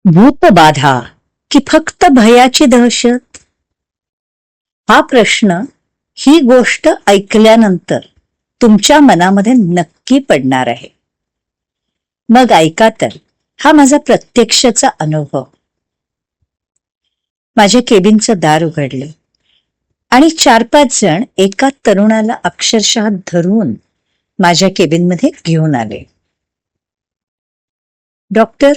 भूतबाधा की फक्त भयाची दहशत? हा प्रश्न, ही गोष्ट ऐकल्यानंतर तुमच्या मनामध्ये नक्की पडणार आहे. मग ऐका तर, हा माझा प्रत्यक्षाचा अनुभव. माझ्या केबिनचं दार उघडलं आणि 4-5 जण एका तरुणाला अक्षरशः धरून माझ्या केबिनमध्ये घेऊन आले. डॉक्टर,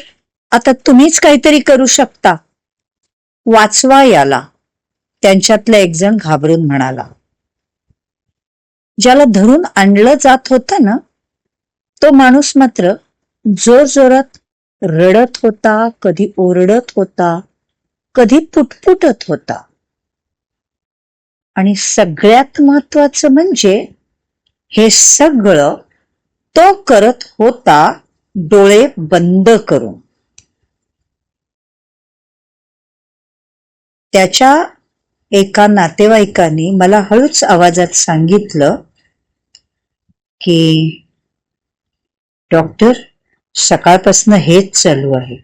आता तुम्हीच काहीतरी करू शकता, वाचवा याला, त्यांच्यातला एक जण घाबरून म्हणाला. ज्याला धरून आणलं जात होतं ना, तो माणूस मात्र जोरजोरात रडत होता, कधी ओरडत होता, कधी पुटपुटत होता. आणि सगळ्यात महत्वाचं म्हणजे हे सगळं तो करत होता डोळे बंद करून. त्याच्या एका नातेवाईकाने मला हळूच आवाजात सांगितलं की डॉक्टर, सकाळपासून हेच चालू आहे.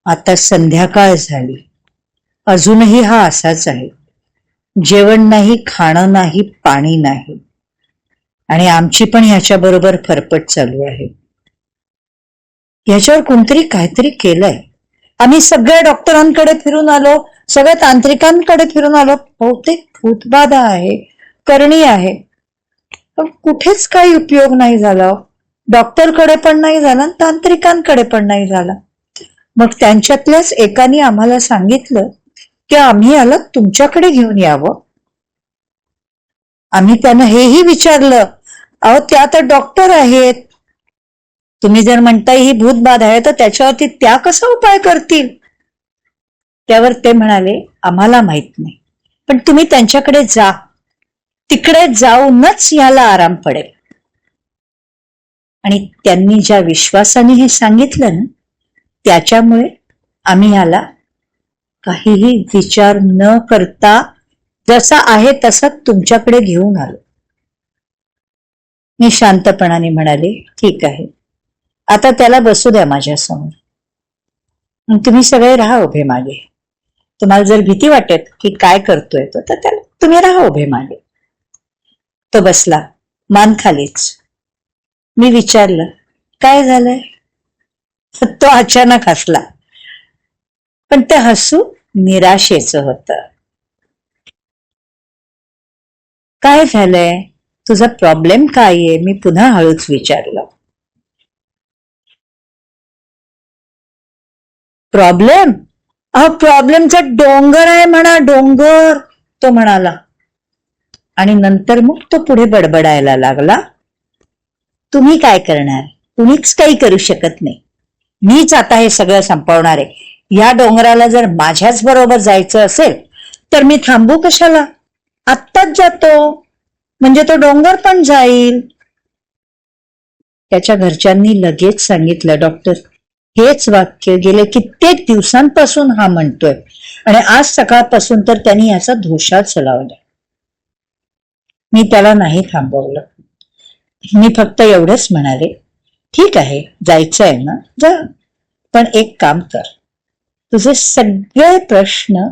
आता संध्याकाळ झाली, अजूनही हा असाच आहे. जेवण नाही, खाणं नाही, पाणी नाही, आणि आमची पण ह्याच्या बरोबर फरफट चालू आहे. ह्याच्यावर कोणतरी काहीतरी केलंय. आम्ही सगळ्या डॉक्टरांकडे फिरून आलो, सगळ्या तांत्रिकांकडे फिरून आलो, बहुतेक भूतबाधा आहे, करणी आहे, पण कुठेच काही उपयोग नाही झाला. डॉक्टरकडे पण नाही झाला, तांत्रिकांकडे पण नाही झाला. मग त्यांच्यातल्याच एकाने आम्हाला सांगितलं की आम्ही याला तुमच्याकडे घेऊन यावं. आम्ही त्यांना हेही विचारलं, अहो त्या तर डॉक्टर आहेत, तुम्ही जर म्हणताय ही भूतबाधा आहे तर त्याच्यावरती त्या कसा उपाय करतील? त्यावर ते म्हणाले, आम्हाला माहित नाही, पण तुम्ही त्यांच्याकडे जा, तिकडे जाऊनच याला आराम पडेल. आणि त्यांनी ज्या विश्वासाने हे सांगितलं ना, त्याच्यामुळे आम्ही याला काहीही विचार न करता जसा आहे तसा तुमच्याकडे घेऊन आलो. मी शांतपणाने म्हणाले, ठीक आहे, आता त्याला बसू द्या माझ्यासमोर, तुम्ही सगळे राहा उभे मागे. तुम्हाला जर भीती वाटत की काय करतोय तो, तर त्याला तुम्ही राहा उभे मागे. तो बसला, मान खालीच. मी विचारलं, काय झालंय? तो अचानक हसला, पण ते हसू निराशेचं होतं. काय झालंय? तुझा प्रॉब्लेम काय आहे? मी पुन्हा हळूच विचारलं. प्रॉब्लेम? प्रॉब्लेमचा डोंगर आहे म्हणा, डोंगर, तो म्हणाला. आणि नंतर मग तो पुढे बडबडायला लागला, तुम्ही काय करणार? तुम्हीच काही करू शकत नाही, मीच आता हे सगळं संपवणार आहे. या डोंगराला जर माझ्याच बरोबर जायचं असेल तर मी थांबू कशाला? आत्ताच जातो, म्हणजे तो डोंगर पण जाईल. त्याच्या घरच्यांनी लगेच सांगितलं, डॉक्टर, हेच वाक्य गेले कित्येक दिवसांपासून हा म्हणतोय, आणि आज सकाळपासून तर त्यांनी याचा धोशाच लावला. मी त्याला नाही थांबवलं. मी फक्त एवढंच म्हणाले, ठीक आहे, जायचं आहे ना, जा, पण एक काम कर, तुझे सगळे प्रश्न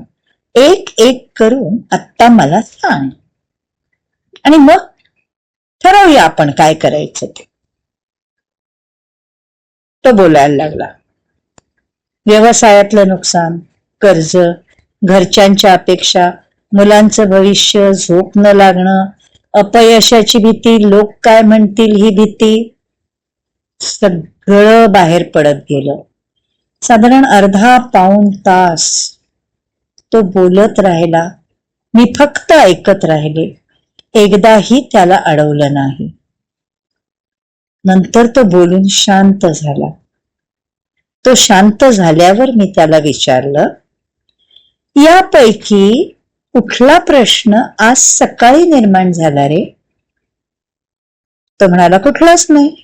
एक एक करून आत्ता मला सांग, आणि मग ठरवूया आपण काय करायचं ते. तो बोलायला लागला, व्यवसायातलं नुकसान, कर्ज, घरच्यांच्या अपेक्षा, मुलांचं भविष्य, झोप न लागणं, अपयशाची भीती, लोक काय म्हणतील ही भीती, सगळं बाहेर पडत गेलं. साधारण अर्धा-पाऊण तास तो बोलत राहिला, मी फक्त ऐकत राहिले, एकदाही त्याला अडवलं नाही. नंतर तो बोलून शांत झाला. तो शांत झाल्यावर मी त्याला विचारलं, यापैकी कुठला प्रश्न आज सकाळी निर्माण झाला रे? तो म्हणाला, कुठलाच नाही.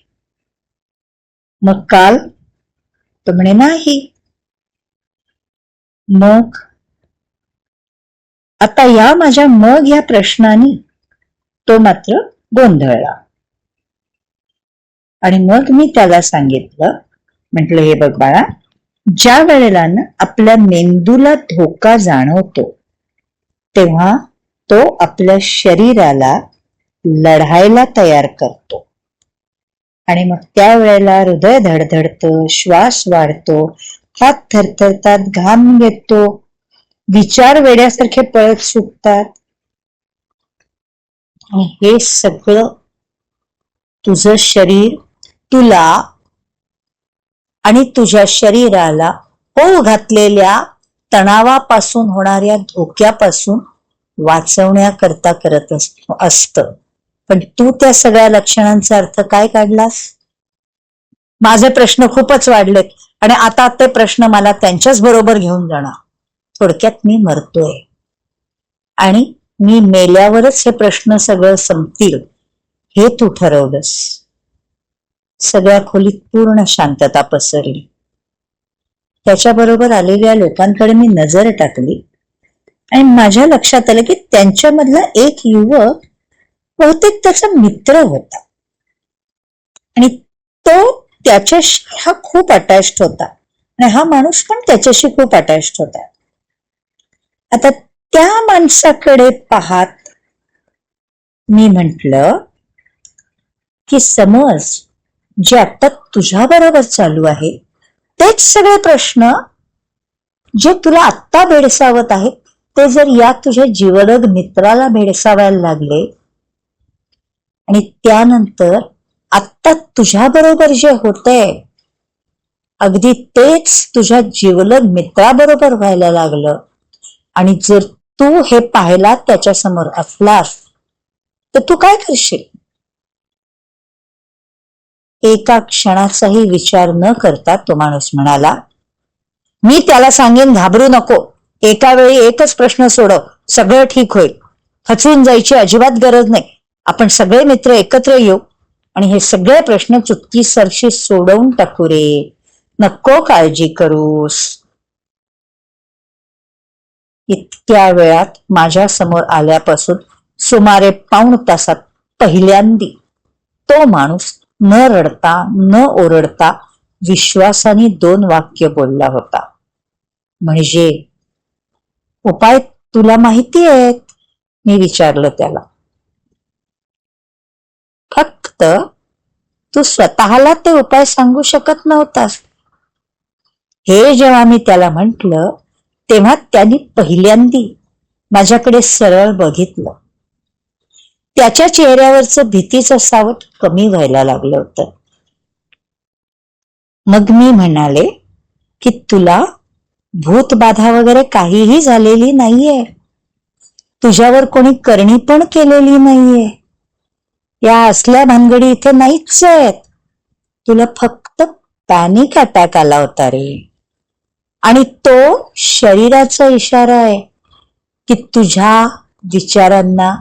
मग काल? तो म्हणे, नाही. मग? आता या माझ्या मग या प्रश्नाने तो मात्र गोंधळला. आणि मग मी त्याला सांगितलं, म्हटलं, हे बघ बाळा, ज्या वेळेला ना आपल्या मेंदूला धोका जाणवतो तेव्हा तो आपल्या शरीराला लढायला तयार करतो आणि मग त्यावेळेला हृदय धडधडतं, श्वास वाढतो, हात थरथरतात, घाम येतो, विचार वेड्यासारखे पळत सुटतात. आणि हे सगळं तुझं शरीर तुला आणि तुझ्या शरीराला होऊ घातलेल्या तणावापासून होणाऱ्या धोक्यापासून वाचवण्याकरता करत असतं. पण तू त्या सगळ्या लक्षणांचा अर्थ काय काढलास? माझे प्रश्न खूपच वाढलेत आणि आता ते प्रश्न मला त्यांच्याच बरोबर घेऊन जाणार. थोडक्यात मी मरतोय आणि मी मेल्यावरच हे प्रश्न सगळं संपतील हे तू ठरवलंस. सगळ्या खोलीत पूर्ण शांतता पसरली. त्याच्याबरोबर आलेल्या लोकांकडे मी नजर टाकली आणि माझ्या लक्षात आलं की त्यांच्यामधला एक युवक बहुतेक त्याचा मित्र होता आणि तो त्याच्याशी हा खूप अटॅच्ड होता आणि हा माणूस पण त्याच्याशी खूप अटॅच्ड होता. आता त्या माणसाकडे पाहत मी म्हटलं की समज जे आता तुझ्या बरोबर चालू आहे तेच सगळे प्रश्न जे तुला आत्ता भेडसावत आहेत ते जर या तुझ्या जीवलग मित्राला भेडसावायला लागले आणि त्यानंतर आत्ता तुझ्या बरोबर जे होतंय अगदी तेच तुझ्या जीवलग मित्राबरोबर व्हायला लागलं आणि जर तू हे पाहायला त्याच्या समोर असलास तर तू काय करशील? एका क्षणाचाही विचार न करता तो माणूस म्हणाला, मी त्याला सांगेन घाबरू नको, एका वेळी एकच प्रश्न सोडव, सगळं ठीक होईल, खचून जायची अजिबात गरज नाही, आपण सगळे मित्र एकत्र येऊ आणि हे सगळे प्रश्न चुटकीसरशी सोडवून टाकू रे, नको काळजी करूस. इतक्या वेळात माझ्या समोर आल्यापासून सुमारे पाऊण तासात पहिल्यांदी तो माणूस न रडता न ओरडता विश्वासाने 2 वाक्य बोलला होता. म्हणजे उपाय तुला माहिती आहेत? मी विचारलं त्याला. फक्त तू स्वतःला ते उपाय सांगू शकत नव्हतास. हे जेव्हा मी त्याला म्हंटल तेव्हा त्यांनी पहिल्यांदी माझ्याकडे सरळ बघितलं. त्याच्या चेहऱ्यावरचं भीतीचं सावट कमी व्हायला लागलं होतं. मग मी म्हणाले की तुला भूतबाधा वगैरे काहीही झालेली नाहीये, तुझ्यावर कोणी करणी पण केलेली नाहीये, या असल्या भानगडी इथे नाहीच आहेत, तुला फक्त पॅनिक अटॅक आला होता रे. आणि तो शरीराचा इशारा आहे की तुझ्या विचारांना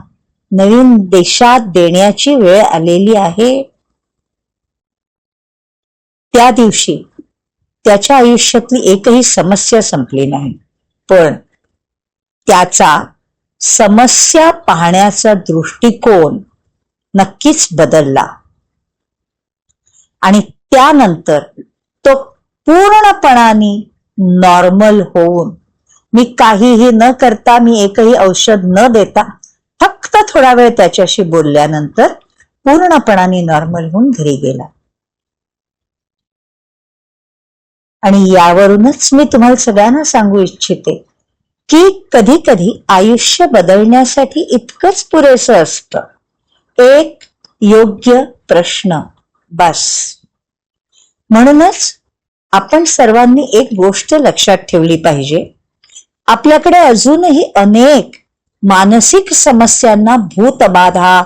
नवीन दिशा देण्याची वेळ आलेली आहे. त्या दिवशी त्याच्या आयुष्यातली एकही समस्या संपली नाही, पण त्याचा समस्या पाहण्याचा दृष्टिकोन नक्कीच बदलला आणि त्यानंतर तो पूर्णपणाने नॉर्मल होऊन, मी काहीही न करता, मी एकही औषध न देता फक्त थोडा वेळ त्याच्याशी बोलल्यानंतर पूर्णपणाने नॉर्मल होऊन घरी गेला. आणि यावरूनच मी तुम्हाला सगळ्यांना सांगू इच्छिते की कधी कधी आयुष्य बदलण्यासाठी इतकंच पुरेसं असतं, एक योग्य प्रश्न बस. म्हणूनच आपण सर्वांनी एक गोष्ट लक्षात ठेवली पाहिजे, आपल्याकडे अजूनही अनेक मानसिक समस्यांना भूतबाधा,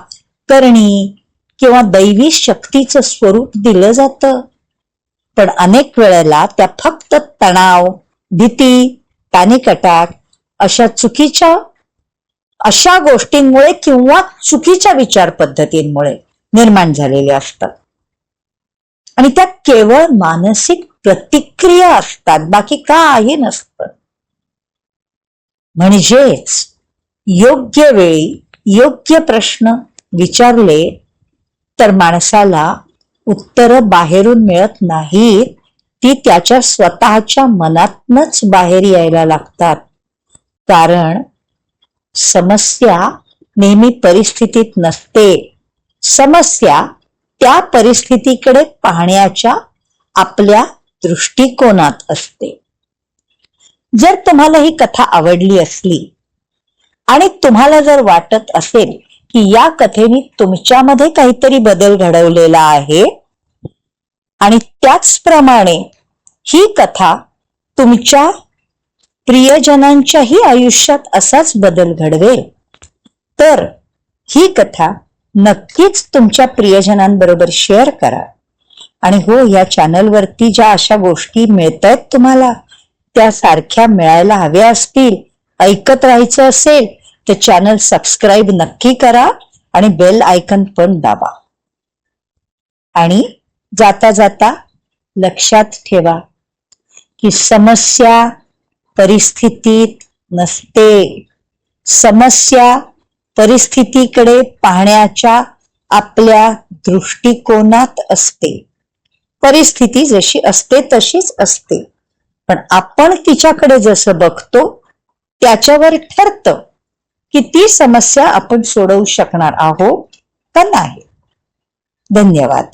करणी किंवा दैवी शक्तीचं स्वरूप दिलं जातं, पण अनेक वेळेला त्या फक्त तणाव, भीती, पॅनिक अटॅक अशा गोष्टींमुळे किंवा चुकीच्या विचार पद्धतींमुळे निर्माण झालेल्या असतात आणि त्या केवळ मानसिक प्रतिक्रिया असतात, बाकी काही नसतं. म्हणजेच योग्य वेळी योग्य प्रश्न विचारले तर माणसाला उत्तर बाहेरून मिळत नाहीत, ती त्याच्या स्वतःच्या मनातनच बाहेर यायला लागतात. कारण समस्या नेहमी परिस्थितीत नसते. समस्या त्या परिस्थितीकडे पाहण्याच्या आपल्या दृष्टिकोनात असते. जर तुम्हाला ही कथा आवडली असली आणि तुम्हाला जर वाटत असेल की या कथेने तुमच्यामध्ये काहीतरी बदल घडवलेला आहे आणि त्याचप्रमाणे ही कथा तुमच्या प्रियजनांच्याही आयुष्यात असाच बदल घडवेल, तर ही कथा नक्कीच तुमच्या प्रियजनांबरोबर शेअर करा. आणि हो, या चॅनलवरती ज्या अशा गोष्टी मिळतायत तुम्हाला, त्या सारख्या मिळायला हव्या असतील, ऐकत राहायचं असेल तर चॅनल सबस्क्राईब नक्की करा आणि बेल आयकन पण दाबा. आणि जाता जाता लक्षात ठेवा की समस्या परिस्थितीत नसते. समस्या परिस्थितीकडे पाहण्याच्या आपल्या दृष्टिकोनात असते. परिस्थिती जशी असते तशीच असते, पण आपण तिच्याकडे जसं बघतो त्याच्यावर ठरतं की ती समस्या आपण सोडवू शकणार आहोत का नाही. धन्यवाद.